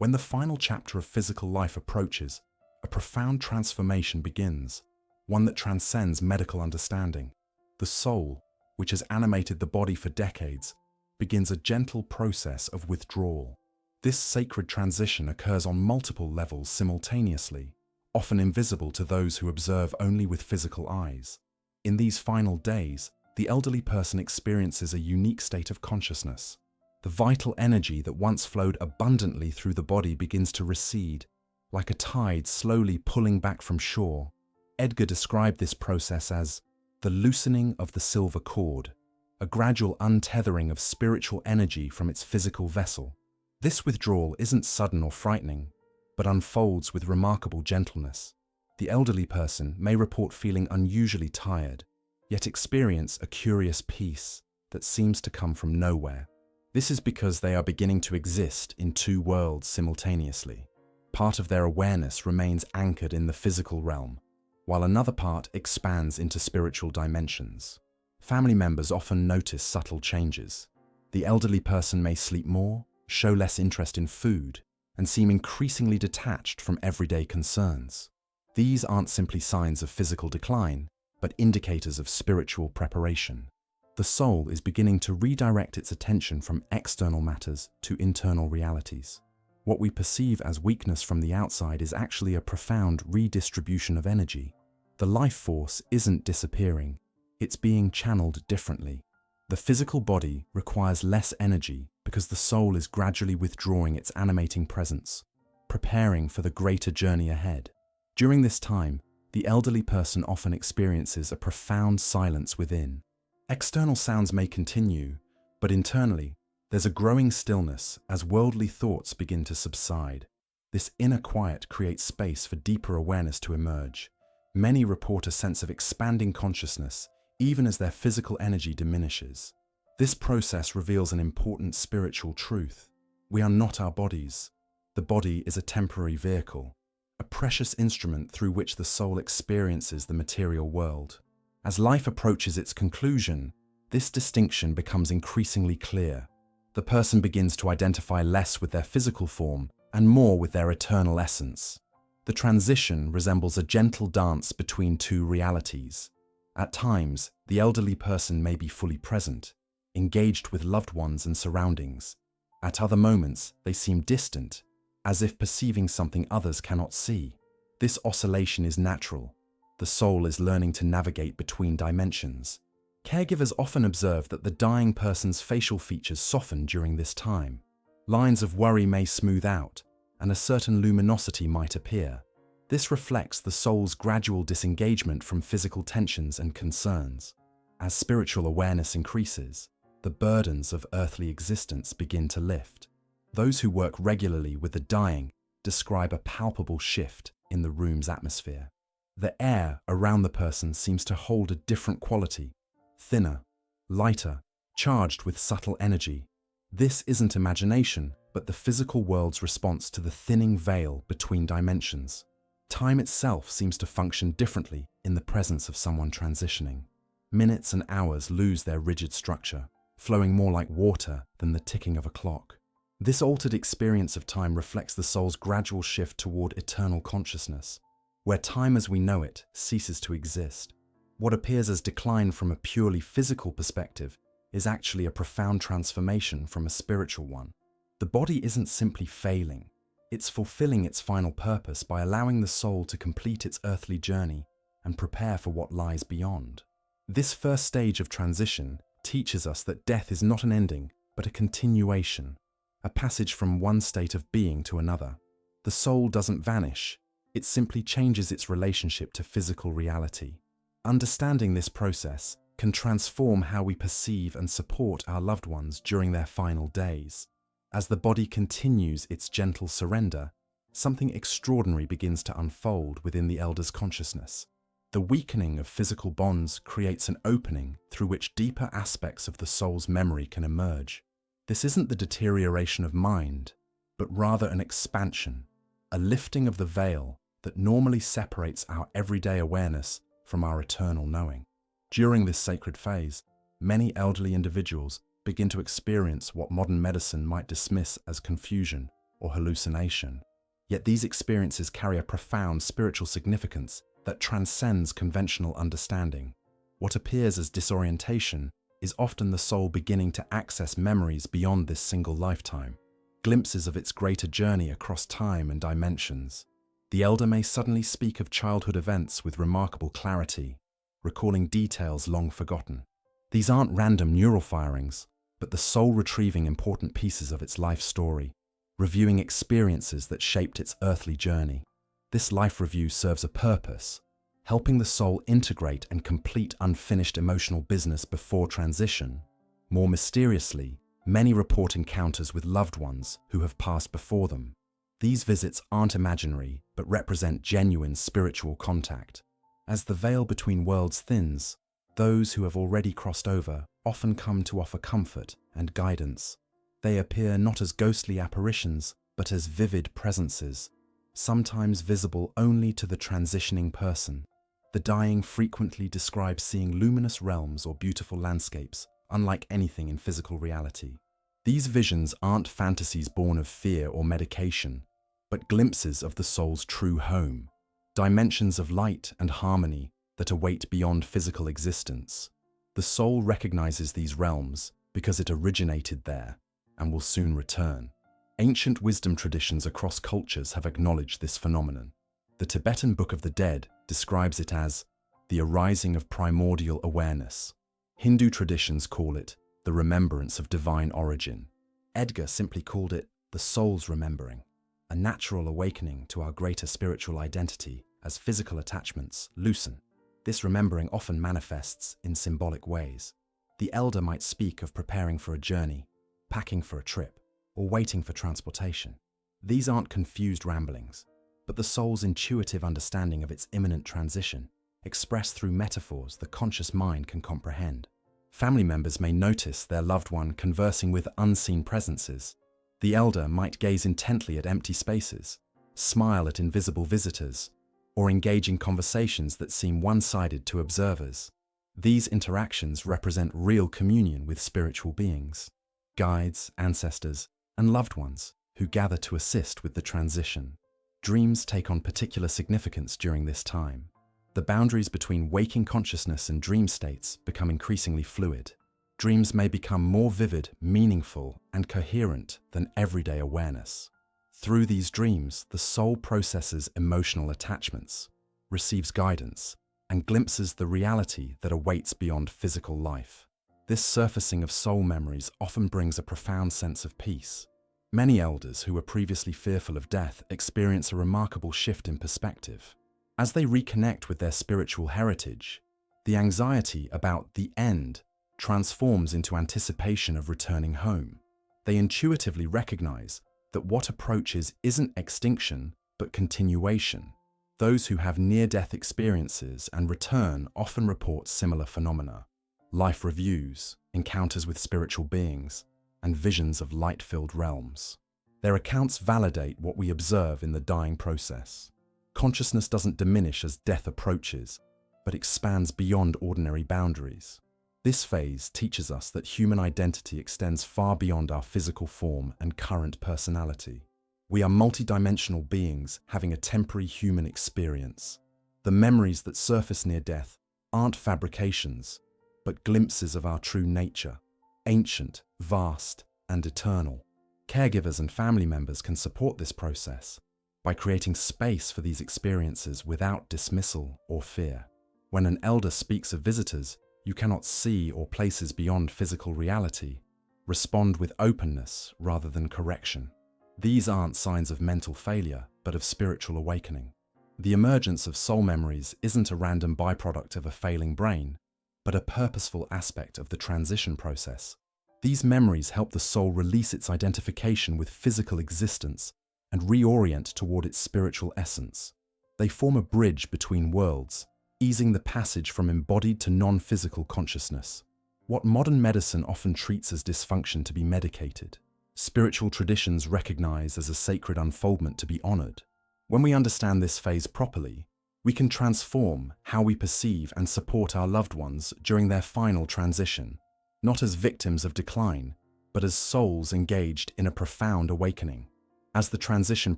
When the final chapter of physical life approaches, a profound transformation begins, one that transcends medical understanding. The soul, which has animated the body for decades, begins a gentle process of withdrawal. This sacred transition occurs on multiple levels simultaneously, often invisible to those who observe only with physical eyes. In these final days, the elderly person experiences a unique state of consciousness. The vital energy that once flowed abundantly through the body begins to recede, like a tide slowly pulling back from shore. Edgar described this process as the loosening of the silver cord, a gradual untethering of spiritual energy from its physical vessel. This withdrawal isn't sudden or frightening, but unfolds with remarkable gentleness. The elderly person may report feeling unusually tired, yet experience a curious peace that seems to come from nowhere. This is because they are beginning to exist in two worlds simultaneously. Part of their awareness remains anchored in the physical realm, while another part expands into spiritual dimensions. Family members often notice subtle changes. The elderly person may sleep more, show less interest in food, and seem increasingly detached from everyday concerns. These aren't simply signs of physical decline, but indicators of spiritual preparation. The soul is beginning to redirect its attention from external matters to internal realities. What we perceive as weakness from the outside is actually a profound redistribution of energy. The life force isn't disappearing, it's being channeled differently. The physical body requires less energy because the soul is gradually withdrawing its animating presence, preparing for the greater journey ahead. During this time, the elderly person often experiences a profound silence within. External sounds may continue, but internally, there's a growing stillness as worldly thoughts begin to subside. This inner quiet creates space for deeper awareness to emerge. Many report a sense of expanding consciousness, even as their physical energy diminishes. This process reveals an important spiritual truth. We are not our bodies. The body is a temporary vehicle, a precious instrument through which the soul experiences the material world. As life approaches its conclusion, this distinction becomes increasingly clear. The person begins to identify less with their physical form and more with their eternal essence. The transition resembles a gentle dance between two realities. At times, the elderly person may be fully present, engaged with loved ones and surroundings. At other moments, they seem distant, as if perceiving something others cannot see. This oscillation is natural. The soul is learning to navigate between dimensions. Caregivers often observe that the dying person's facial features soften during this time. Lines of worry may smooth out, and a certain luminosity might appear. This reflects the soul's gradual disengagement from physical tensions and concerns. As spiritual awareness increases, the burdens of earthly existence begin to lift. Those who work regularly with the dying describe a palpable shift in the room's atmosphere. The air around the person seems to hold a different quality, thinner, lighter, charged with subtle energy. This isn't imagination, but the physical world's response to the thinning veil between dimensions. Time itself seems to function differently in the presence of someone transitioning. Minutes and hours lose their rigid structure, flowing more like water than the ticking of a clock. This altered experience of time reflects the soul's gradual shift toward eternal consciousness, where time as we know it ceases to exist. What appears as decline from a purely physical perspective is actually a profound transformation from a spiritual one. The body isn't simply failing, it's fulfilling its final purpose by allowing the soul to complete its earthly journey and prepare for what lies beyond. This first stage of transition teaches us that death is not an ending, but a continuation, a passage from one state of being to another. The soul doesn't vanish, it simply changes its relationship to physical reality. Understanding this process can transform how we perceive and support our loved ones during their final days. As the body continues its gentle surrender, something extraordinary begins to unfold within the elder's consciousness. The weakening of physical bonds creates an opening through which deeper aspects of the soul's memory can emerge. This isn't the deterioration of mind, but rather an expansion, a lifting of the veil that normally separates our everyday awareness from our eternal knowing. During this sacred phase, many elderly individuals begin to experience what modern medicine might dismiss as confusion or hallucination. Yet these experiences carry a profound spiritual significance that transcends conventional understanding. What appears as disorientation is often the soul beginning to access memories beyond this single lifetime, glimpses of its greater journey across time and dimensions. The elder may suddenly speak of childhood events with remarkable clarity, recalling details long forgotten. These aren't random neural firings, but the soul retrieving important pieces of its life story, reviewing experiences that shaped its earthly journey. This life review serves a purpose, helping the soul integrate and complete unfinished emotional business before transition. More mysteriously, many report encounters with loved ones who have passed before them. These visits aren't imaginary, but represent genuine spiritual contact. As the veil between worlds thins, those who have already crossed over often come to offer comfort and guidance. They appear not as ghostly apparitions, but as vivid presences, sometimes visible only to the transitioning person. The dying frequently describe seeing luminous realms or beautiful landscapes, unlike anything in physical reality. These visions aren't fantasies born of fear or medication, but glimpses of the soul's true home, dimensions of light and harmony that await beyond physical existence. The soul recognizes these realms because it originated there and will soon return. Ancient wisdom traditions across cultures have acknowledged this phenomenon. The Tibetan Book of the Dead describes it as the arising of primordial awareness. Hindu traditions call it the remembrance of divine origin. Edgar simply called it the soul's remembering, a natural awakening to our greater spiritual identity as physical attachments loosen. This remembering often manifests in symbolic ways. The elder might speak of preparing for a journey, packing for a trip, or waiting for transportation. These aren't confused ramblings, but the soul's intuitive understanding of its imminent transition, expressed through metaphors the conscious mind can comprehend. Family members may notice their loved one conversing with unseen presences. The elder might gaze intently at empty spaces, smile at invisible visitors, or engage in conversations that seem one-sided to observers. These interactions represent real communion with spiritual beings, guides, ancestors, and loved ones who gather to assist with the transition. Dreams take on particular significance during this time. The boundaries between waking consciousness and dream states become increasingly fluid. Dreams may become more vivid, meaningful, and coherent than everyday awareness. Through these dreams, the soul processes emotional attachments, receives guidance, and glimpses the reality that awaits beyond physical life. This surfacing of soul memories often brings a profound sense of peace. Many elders who were previously fearful of death experience a remarkable shift in perspective. As they reconnect with their spiritual heritage, the anxiety about the end transforms into anticipation of returning home. They intuitively recognize that what approaches isn't extinction, but continuation. Those who have near-death experiences and return often report similar phenomena: life reviews, encounters with spiritual beings, and visions of light-filled realms. Their accounts validate what we observe in the dying process. Consciousness doesn't diminish as death approaches, but expands beyond ordinary boundaries. This phase teaches us that human identity extends far beyond our physical form and current personality. We are multidimensional beings having a temporary human experience. The memories that surface near death aren't fabrications, but glimpses of our true nature, ancient, vast, and eternal. Caregivers and family members can support this process by creating space for these experiences without dismissal or fear. When an elder speaks of visitors you cannot see or places beyond physical reality, respond with openness rather than correction. These aren't signs of mental failure, but of spiritual awakening. The emergence of soul memories isn't a random byproduct of a failing brain, but a purposeful aspect of the transition process. These memories help the soul release its identification with physical existence and reorient toward its spiritual essence. They form a bridge between worlds, easing the passage from embodied to non-physical consciousness. What modern medicine often treats as dysfunction to be medicated, spiritual traditions recognize as a sacred unfoldment to be honored. When we understand this phase properly, we can transform how we perceive and support our loved ones during their final transition, not as victims of decline, but as souls engaged in a profound awakening. As the transition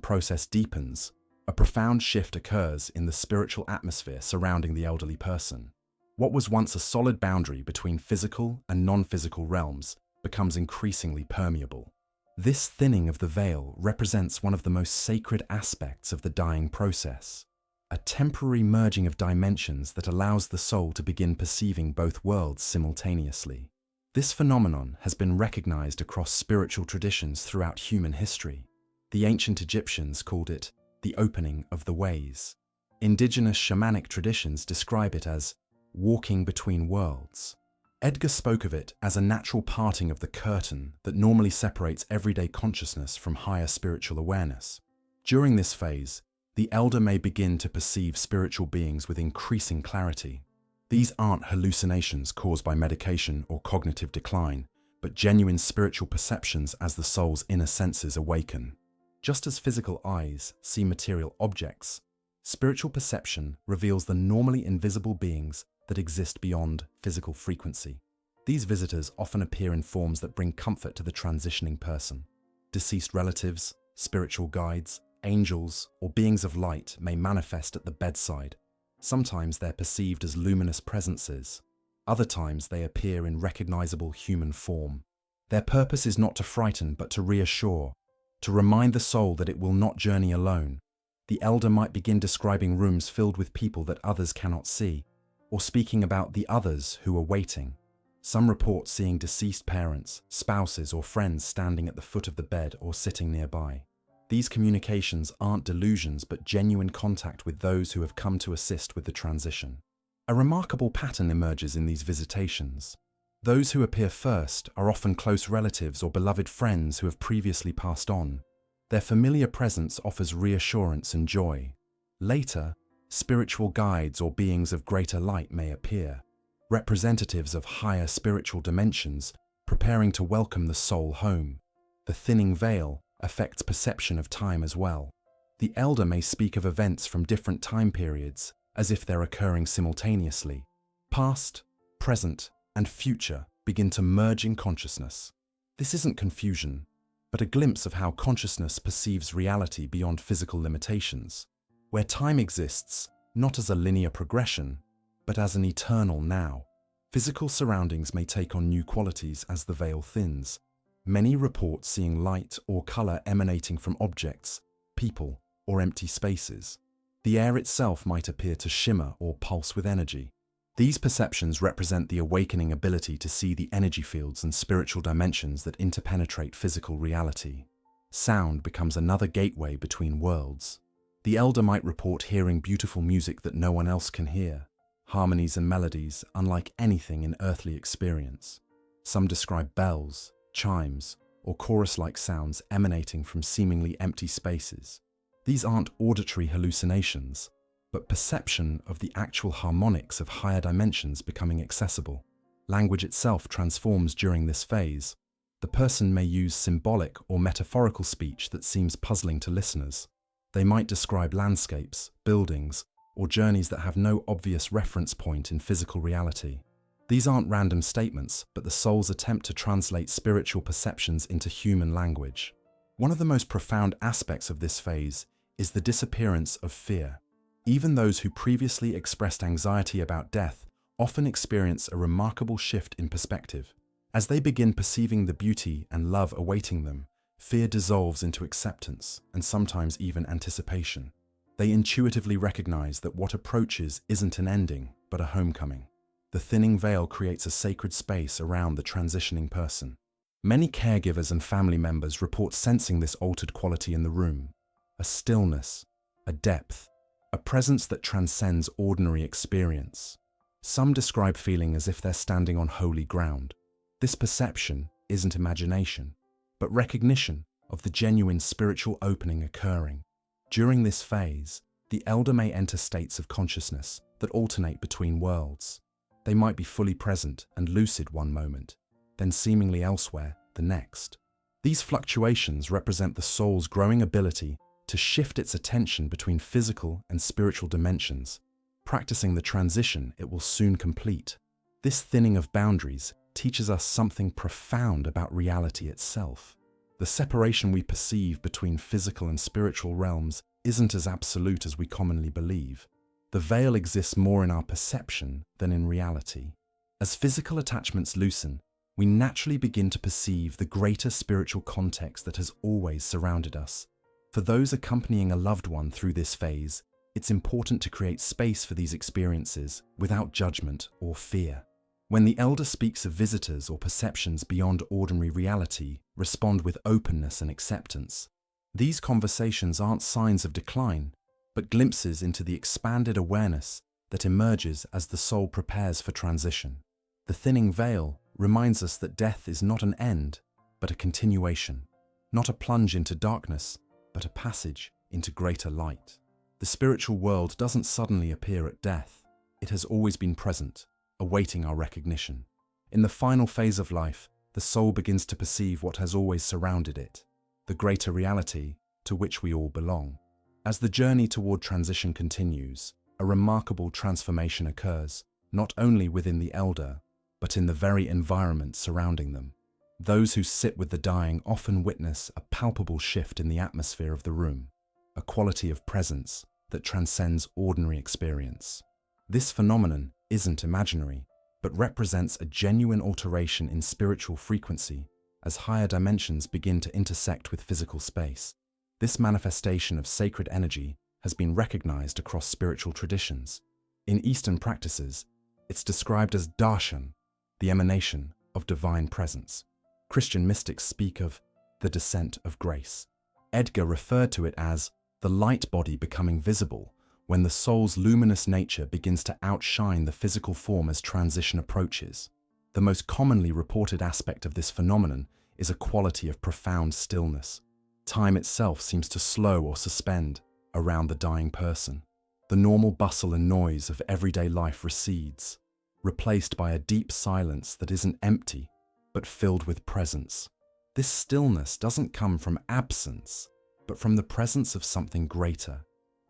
process deepens, a profound shift occurs in the spiritual atmosphere surrounding the elderly person. What was once a solid boundary between physical and non-physical realms becomes increasingly permeable. This thinning of the veil represents one of the most sacred aspects of the dying process, a temporary merging of dimensions that allows the soul to begin perceiving both worlds simultaneously. This phenomenon has been recognized across spiritual traditions throughout human history. The ancient Egyptians called it the opening of the ways. Indigenous shamanic traditions describe it as walking between worlds. Edgar spoke of it as a natural parting of the curtain that normally separates everyday consciousness from higher spiritual awareness. During this phase, the elder may begin to perceive spiritual beings with increasing clarity. These aren't hallucinations caused by medication or cognitive decline, but genuine spiritual perceptions as the soul's inner senses awaken. Just as physical eyes see material objects, spiritual perception reveals the normally invisible beings that exist beyond physical frequency. These visitors often appear in forms that bring comfort to the transitioning person. Deceased relatives, spiritual guides, angels, or beings of light may manifest at the bedside. Sometimes they're perceived as luminous presences. Other times they appear in recognizable human form. Their purpose is not to frighten but to reassure, to remind the soul that it will not journey alone. The elder might begin describing rooms filled with people that others cannot see, or speaking about the others who are waiting. Some report seeing deceased parents, spouses, or friends standing at the foot of the bed or sitting nearby. These communications aren't delusions but genuine contact with those who have come to assist with the transition. A remarkable pattern emerges in these visitations. Those who appear first are often close relatives or beloved friends who have previously passed on. Their familiar presence offers reassurance and joy. Later, spiritual guides or beings of greater light may appear, representatives of higher spiritual dimensions, preparing to welcome the soul home. The thinning veil affects perception of time as well. The elder may speak of events from different time periods, as if they're occurring simultaneously. Past, present, and future begin to merge in consciousness. This isn't confusion, but a glimpse of how consciousness perceives reality beyond physical limitations, where time exists not as a linear progression, but as an eternal now. Physical surroundings may take on new qualities as the veil thins. Many report seeing light or color emanating from objects, people, or empty spaces. The air itself might appear to shimmer or pulse with energy. These perceptions represent the awakening ability to see the energy fields and spiritual dimensions that interpenetrate physical reality. Sound becomes another gateway between worlds. The elder might report hearing beautiful music that no one else can hear, harmonies and melodies unlike anything in earthly experience. Some describe bells, chimes, or chorus-like sounds emanating from seemingly empty spaces. These aren't auditory hallucinations, but perception of the actual harmonics of higher dimensions becoming accessible. Language itself transforms during this phase. The person may use symbolic or metaphorical speech that seems puzzling to listeners. They might describe landscapes, buildings, or journeys that have no obvious reference point in physical reality. These aren't random statements, but the soul's attempt to translate spiritual perceptions into human language. One of the most profound aspects of this phase is the disappearance of fear. Even those who previously expressed anxiety about death often experience a remarkable shift in perspective. As they begin perceiving the beauty and love awaiting them, fear dissolves into acceptance and sometimes even anticipation. They intuitively recognize that what approaches isn't an ending, but a homecoming. The thinning veil creates a sacred space around the transitioning person. Many caregivers and family members report sensing this altered quality in the room. A stillness, a depth, a presence that transcends ordinary experience. Some describe feeling as if they're standing on holy ground. This perception isn't imagination, but recognition of the genuine spiritual opening occurring. During this phase, the elder may enter states of consciousness that alternate between worlds. They might be fully present and lucid one moment, then seemingly elsewhere the next. These fluctuations represent the soul's growing ability to shift its attention between physical and spiritual dimensions, practicing the transition it will soon complete. This thinning of boundaries teaches us something profound about reality itself. The The separation we perceive between physical and spiritual realms isn't as absolute as we commonly believe. The veil exists more in our perception than in reality. As physical attachments loosen, we naturally begin to perceive the greater spiritual context that has always surrounded us. For those accompanying a loved one through this phase, it's important to create space for these experiences without judgment or fear. When the elder speaks of visitors or perceptions beyond ordinary reality, respond with openness and acceptance. These conversations aren't signs of decline, but glimpses into the expanded awareness that emerges as the soul prepares for transition. The thinning veil reminds us that death is not an end, but a continuation, not a plunge into darkness, but a passage into greater light. The spiritual world doesn't suddenly appear at death. It has always been present, awaiting our recognition. In the final phase of life, the soul begins to perceive what has always surrounded it, the greater reality to which we all belong. As the journey toward transition continues, a remarkable transformation occurs, not only within the elder, but in the very environment surrounding them. Those who sit with the dying often witness a palpable shift in the atmosphere of the room, a quality of presence that transcends ordinary experience. This phenomenon isn't imaginary, but represents a genuine alteration in spiritual frequency as higher dimensions begin to intersect with physical space. This manifestation of sacred energy has been recognized across spiritual traditions. In Eastern practices, it's described as darshan, the emanation of divine presence. Christian mystics speak of the descent of grace. Edgar referred to it as the light body becoming visible when the soul's luminous nature begins to outshine the physical form as transition approaches. The most commonly reported aspect of this phenomenon is a quality of profound stillness. Time itself seems to slow or suspend around the dying person. The normal bustle and noise of everyday life recedes, replaced by a deep silence that isn't empty, but filled with presence. This stillness doesn't come from absence, but from the presence of something greater,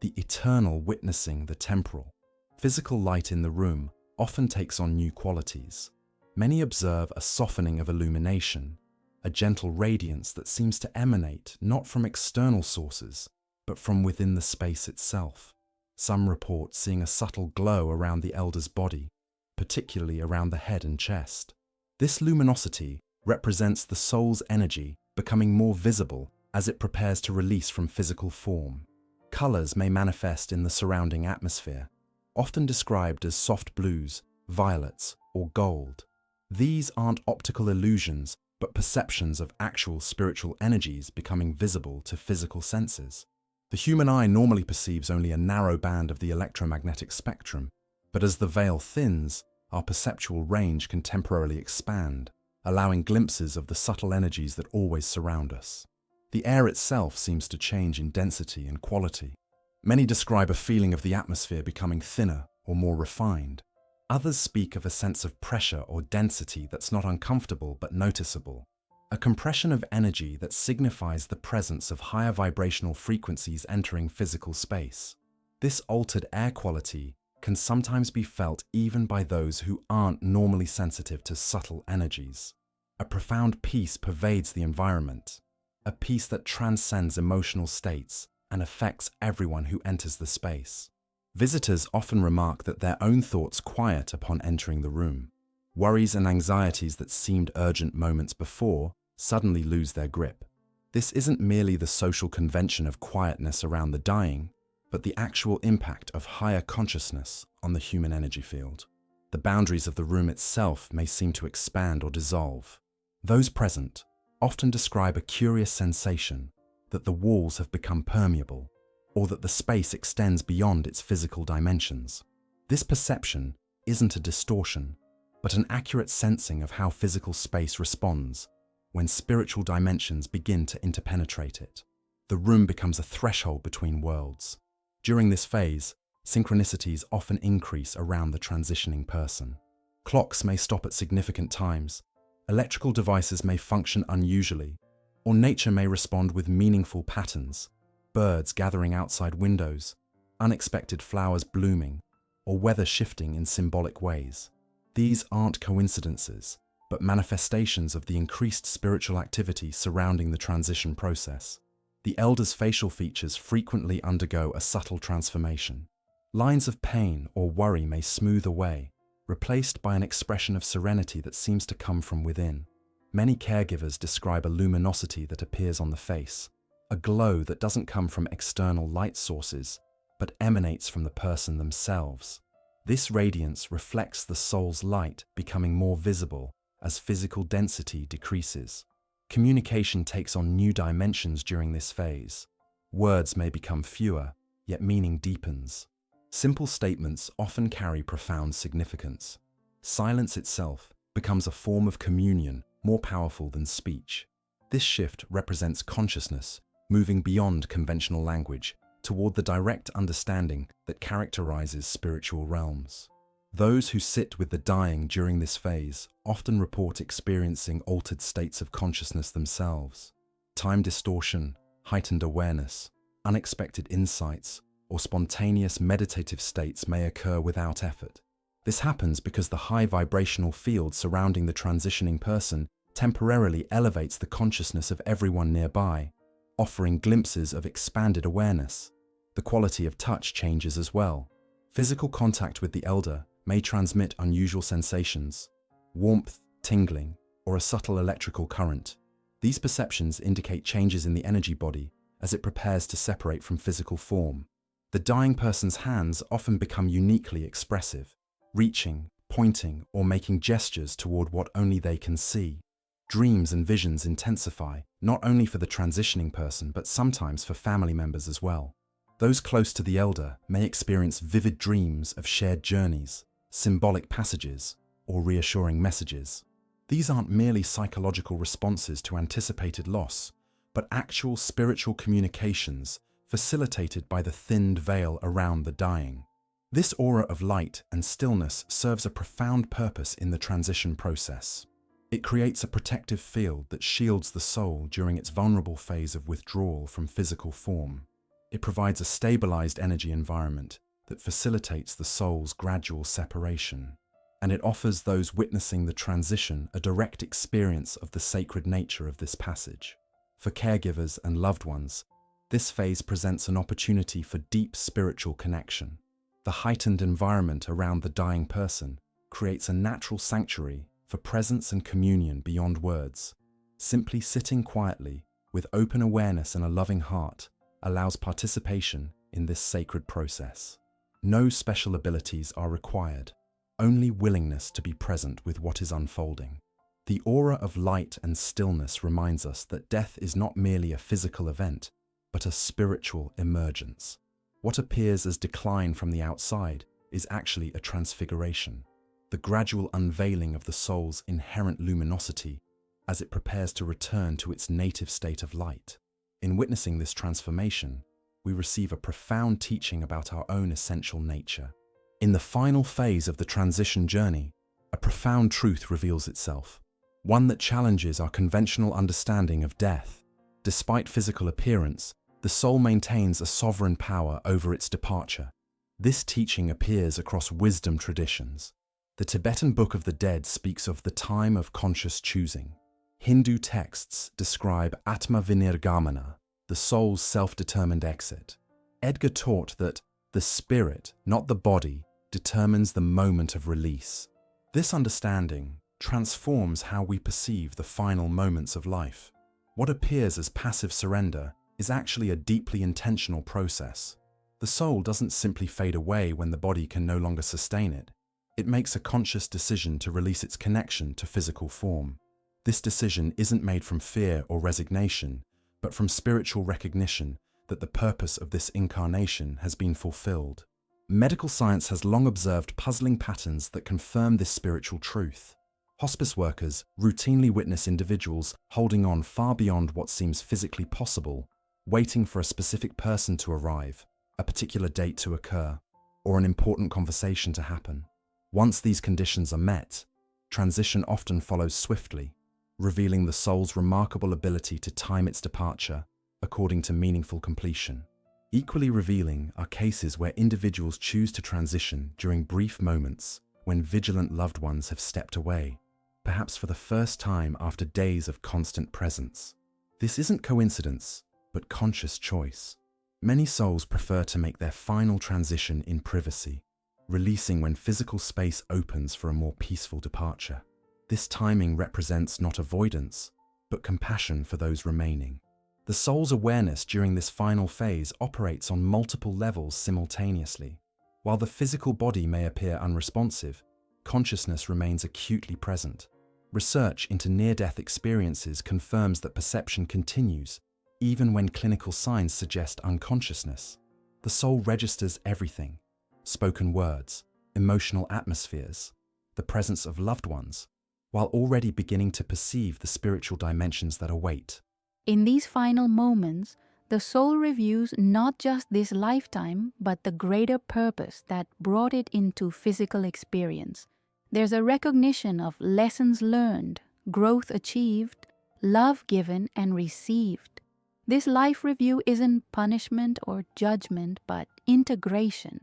the eternal witnessing the temporal. Physical light in the room often takes on new qualities. Many observe a softening of illumination, a gentle radiance that seems to emanate not from external sources, but from within the space itself. Some report seeing a subtle glow around the elder's body, particularly around the head and chest. This luminosity represents the soul's energy becoming more visible as it prepares to release from physical form. Colors may manifest in the surrounding atmosphere, often described as soft blues, violets, or gold. These aren't optical illusions, but perceptions of actual spiritual energies becoming visible to physical senses. The human eye normally perceives only a narrow band of the electromagnetic spectrum, but as the veil thins, our perceptual range can temporarily expand, allowing glimpses of the subtle energies that always surround us. The air itself seems to change in density and quality. Many describe a feeling of the atmosphere becoming thinner or more refined. Others speak of a sense of pressure or density that's not uncomfortable but noticeable, a compression of energy that signifies the presence of higher vibrational frequencies entering physical space. This altered air quality can sometimes be felt even by those who aren't normally sensitive to subtle energies. A profound peace pervades the environment, a peace that transcends emotional states and affects everyone who enters the space. Visitors often remark that their own thoughts quiet upon entering the room. Worries and anxieties that seemed urgent moments before suddenly lose their grip. This isn't merely the social convention of quietness around the dying, but the actual impact of higher consciousness on the human energy field. The boundaries of the room itself may seem to expand or dissolve. Those present often describe a curious sensation that the walls have become permeable, or that the space extends beyond its physical dimensions. This perception isn't a distortion, but an accurate sensing of how physical space responds when spiritual dimensions begin to interpenetrate it. The room becomes a threshold between worlds. During this phase, synchronicities often increase around the transitioning person. Clocks may stop at significant times, electrical devices may function unusually, or nature may respond with meaningful patterns, birds gathering outside windows, unexpected flowers blooming, or weather shifting in symbolic ways. These aren't coincidences, but manifestations of the increased spiritual activity surrounding the transition process. The elder's facial features frequently undergo a subtle transformation. Lines of pain or worry may smooth away, replaced by an expression of serenity that seems to come from within. Many caregivers describe a luminosity that appears on the face, a glow that doesn't come from external light sources, but emanates from the person themselves. This radiance reflects the soul's light becoming more visible as physical density decreases. Communication takes on new dimensions during this phase. Words may become fewer, yet meaning deepens. Simple statements often carry profound significance. Silence itself becomes a form of communion more powerful than speech. This shift represents consciousness moving beyond conventional language toward the direct understanding that characterizes spiritual realms. Those who sit with the dying during this phase often report experiencing altered states of consciousness themselves. Time distortion, heightened awareness, unexpected insights, or spontaneous meditative states may occur without effort. This happens because the high vibrational field surrounding the transitioning person temporarily elevates the consciousness of everyone nearby, offering glimpses of expanded awareness. The quality of touch changes as well. Physical contact with the elder may transmit unusual sensations, warmth, tingling, or a subtle electrical current. These perceptions indicate changes in the energy body as it prepares to separate from physical form. The dying person's hands often become uniquely expressive, reaching, pointing, or making gestures toward what only they can see. Dreams and visions intensify, not only for the transitioning person, but sometimes for family members as well. Those close to the elder may experience vivid dreams of shared journeys, symbolic passages, or reassuring messages. These aren't merely psychological responses to anticipated loss, but actual spiritual communications facilitated by the thinned veil around the dying. This aura of light and stillness serves a profound purpose in the transition process. It creates a protective field that shields the soul during its vulnerable phase of withdrawal from physical form. It provides a stabilized energy environment that facilitates the soul's gradual separation, and it offers those witnessing the transition a direct experience of the sacred nature of this passage. For caregivers and loved ones, this phase presents an opportunity for deep spiritual connection. The heightened environment around the dying person creates a natural sanctuary for presence and communion beyond words. Simply sitting quietly, with open awareness and a loving heart, allows participation in this sacred process. No special abilities are required, only willingness to be present with what is unfolding. The aura of light and stillness reminds us that death is not merely a physical event, but a spiritual emergence. What appears as decline from the outside is actually a transfiguration, the gradual unveiling of the soul's inherent luminosity as it prepares to return to its native state of light. In witnessing this transformation, we receive a profound teaching about our own essential nature. In the final phase of the transition journey, a profound truth reveals itself, one that challenges our conventional understanding of death. Despite physical appearance, the soul maintains a sovereign power over its departure. This teaching appears across wisdom traditions. The Tibetan Book of the Dead speaks of the time of conscious choosing. Hindu texts describe Atma Vinirgamana, the soul's self-determined exit. Edgar taught that the spirit, not the body, determines the moment of release. This understanding transforms how we perceive the final moments of life. What appears as passive surrender is actually a deeply intentional process. The soul doesn't simply fade away when the body can no longer sustain it. It makes a conscious decision to release its connection to physical form. This decision isn't made from fear or resignation, but from spiritual recognition that the purpose of this incarnation has been fulfilled. Medical science has long observed puzzling patterns that confirm this spiritual truth. Hospice workers routinely witness individuals holding on far beyond what seems physically possible, waiting for a specific person to arrive, a particular date to occur, or an important conversation to happen. Once these conditions are met, transition often follows swiftly, revealing the soul's remarkable ability to time its departure according to meaningful completion. Equally revealing are cases where individuals choose to transition during brief moments when vigilant loved ones have stepped away. perhaps for the first time after days of constant presence. This isn't coincidence, but conscious choice. Many souls prefer to make their final transition in privacy, releasing when physical space opens for a more peaceful departure. This timing represents not avoidance, but compassion for those remaining. The soul's awareness during this final phase operates on multiple levels simultaneously. While the physical body may appear unresponsive, consciousness remains acutely present. Research into near-death experiences confirms that perception continues, even when clinical signs suggest unconsciousness. The soul registers everything: spoken words, emotional atmospheres, the presence of loved ones, while already beginning to perceive the spiritual dimensions that await. In these final moments, the soul reviews not just this lifetime, but the greater purpose that brought it into physical experience. There's a recognition of lessons learned, growth achieved, love given and received. This life review isn't punishment or judgment, but integration.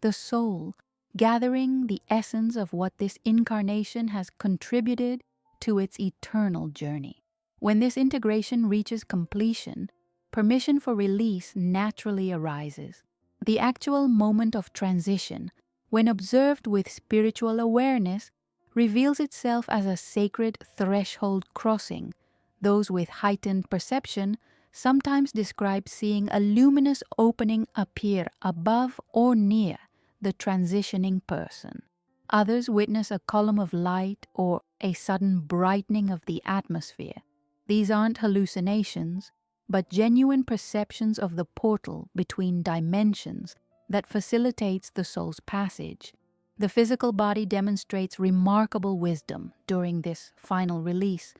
The soul gathering the essence of what this incarnation has contributed to its eternal journey. When this integration reaches completion, permission for release naturally arises. The actual moment of transition, when observed with spiritual awareness, reveals itself as a sacred threshold crossing. Those with heightened perception sometimes describe seeing a luminous opening appear above or near the transitioning person. Others witness a column of light or a sudden brightening of the atmosphere. These aren't hallucinations, but genuine perceptions of the portal between dimensions that facilitates the soul's passage. The physical body demonstrates remarkable wisdom during this final release.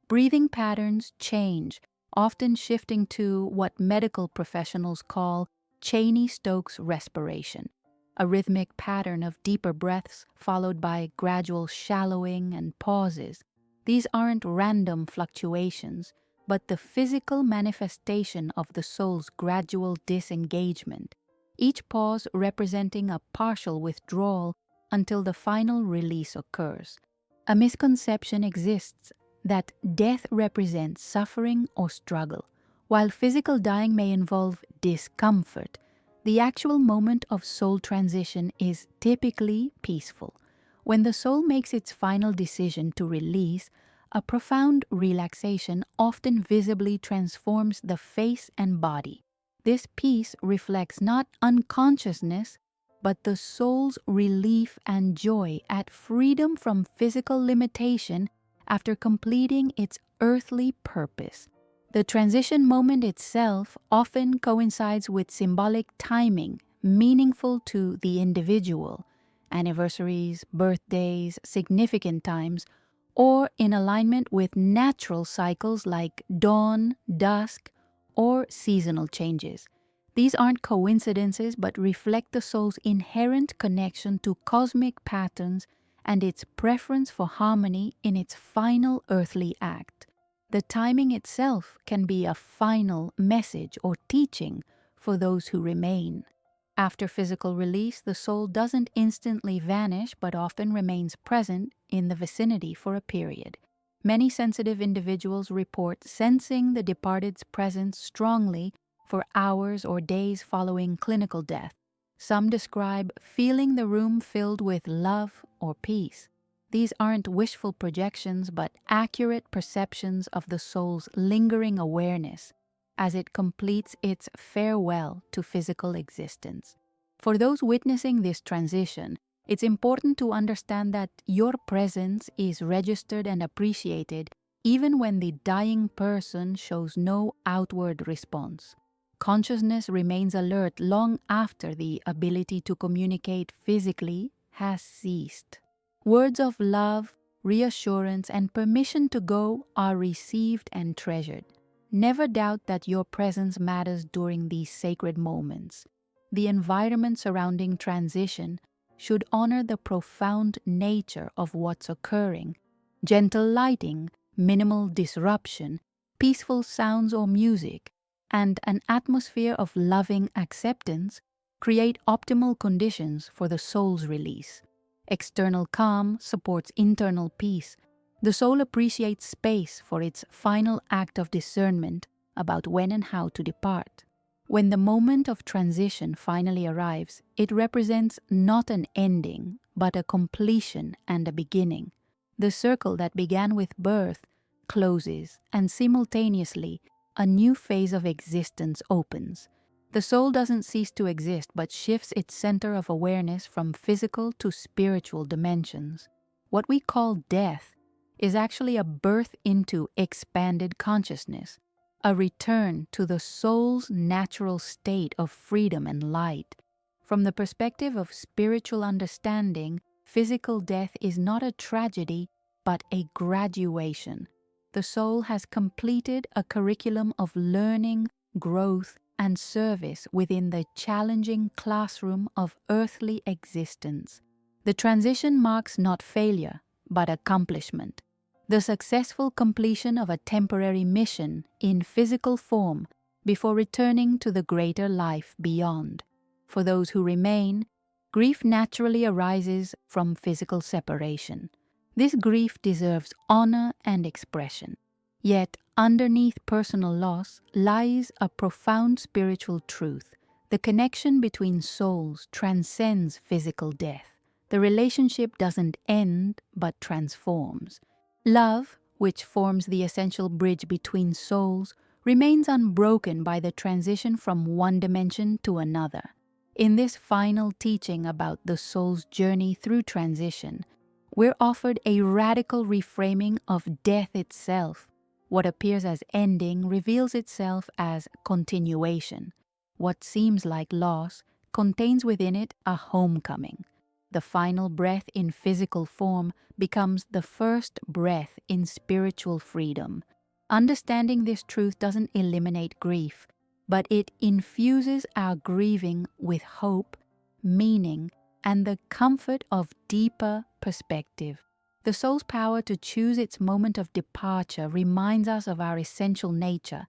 Breathing patterns change, often shifting to what medical professionals call Cheney-Stokes respiration, a rhythmic pattern of deeper breaths followed by gradual shallowing and pauses. These aren't random fluctuations, but the physical manifestation of the soul's gradual disengagement, each pause representing a partial withdrawal until the final release occurs. A misconception exists that death represents suffering or struggle. While physical dying may involve discomfort, the actual moment of soul transition is typically peaceful. When the soul makes its final decision to release, a profound relaxation often visibly transforms the face and body. This peace reflects not unconsciousness, but the soul's relief and joy at freedom from physical limitation after completing its earthly purpose. The transition moment itself often coincides with symbolic timing, meaningful to the individual, anniversaries, birthdays, significant times, or in alignment with natural cycles like dawn, dusk, or seasonal changes. These aren't coincidences but reflect the soul's inherent connection to cosmic patterns and its preference for harmony in its final earthly act. The timing itself can be a final message or teaching for those who remain. After physical release, the soul doesn't instantly vanish but often remains present in the vicinity for a period. Many sensitive individuals report sensing the departed's presence strongly for hours or days following clinical death. Some describe feeling the room filled with love or peace. These aren't wishful projections but accurate perceptions of the soul's lingering awareness as it completes its farewell to physical existence. For those witnessing this transition, it's important to understand that your presence is registered and appreciated even when the dying person shows no outward response. Consciousness remains alert long after the ability to communicate physically has ceased. Words of love, reassurance, and permission to go are received and treasured. Never doubt that your presence matters during these sacred moments. The environment surrounding transition should honor the profound nature of what's occurring. Gentle lighting, minimal disruption, peaceful sounds or music, and an atmosphere of loving acceptance create optimal conditions for the soul's release. External calm supports internal peace, The soul appreciates space for its final act of discernment about when and how to depart. When the moment of transition finally arrives, it represents not an ending, but a completion and a beginning. The circle that began with birth closes, and simultaneously, a new phase of existence opens. The soul doesn't cease to exist, but shifts its center of awareness from physical to spiritual dimensions. What we call death is actually a birth into expanded consciousness, a return to the soul's natural state of freedom and light. From the perspective of spiritual understanding, physical death is not a tragedy, but a graduation. The soul has completed a curriculum of learning, growth, and service within the challenging classroom of earthly existence. The transition marks not failure, but accomplishment. The successful completion of a temporary mission in physical form before returning to the greater life beyond. For those who remain, grief naturally arises from physical separation. This grief deserves honor and expression. Yet, underneath personal loss lies a profound spiritual truth. The connection between souls transcends physical death. The relationship doesn't end, but transforms. Love, which forms the essential bridge between souls, remains unbroken by the transition from one dimension to another. In this final teaching about the soul's journey through transition, we're offered a radical reframing of death itself. What appears as ending reveals itself as continuation. What seems like loss contains within it a homecoming. The final breath in physical form becomes the first breath in spiritual freedom. Understanding this truth doesn't eliminate grief, but it infuses our grieving with hope, meaning, and the comfort of deeper perspective. The soul's power to choose its moment of departure reminds us of our essential nature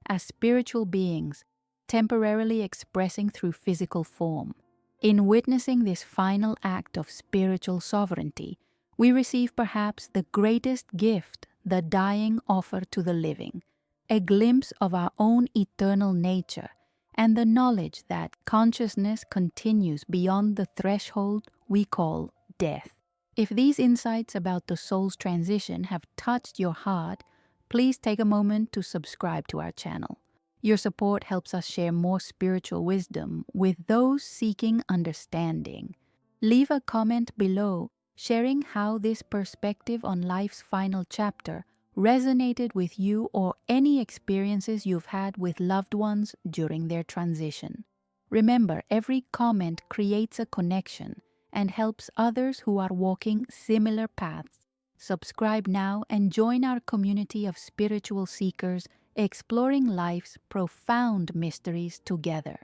as spiritual beings, temporarily expressing through physical form. In witnessing this final act of spiritual sovereignty, we receive perhaps the greatest gift the dying offer to the living, a glimpse of our own eternal nature and the knowledge that consciousness continues beyond the threshold we call death. If these insights about the soul's transition have touched your heart, please take a moment to subscribe to our channel. Your support helps us share more spiritual wisdom with those seeking understanding. Leave a comment below sharing how this perspective on life's final chapter resonated with you or any experiences you've had with loved ones during their transition. Remember, every comment creates a connection and helps others who are walking similar paths. Subscribe now and join our community of spiritual seekers exploring life's profound mysteries together.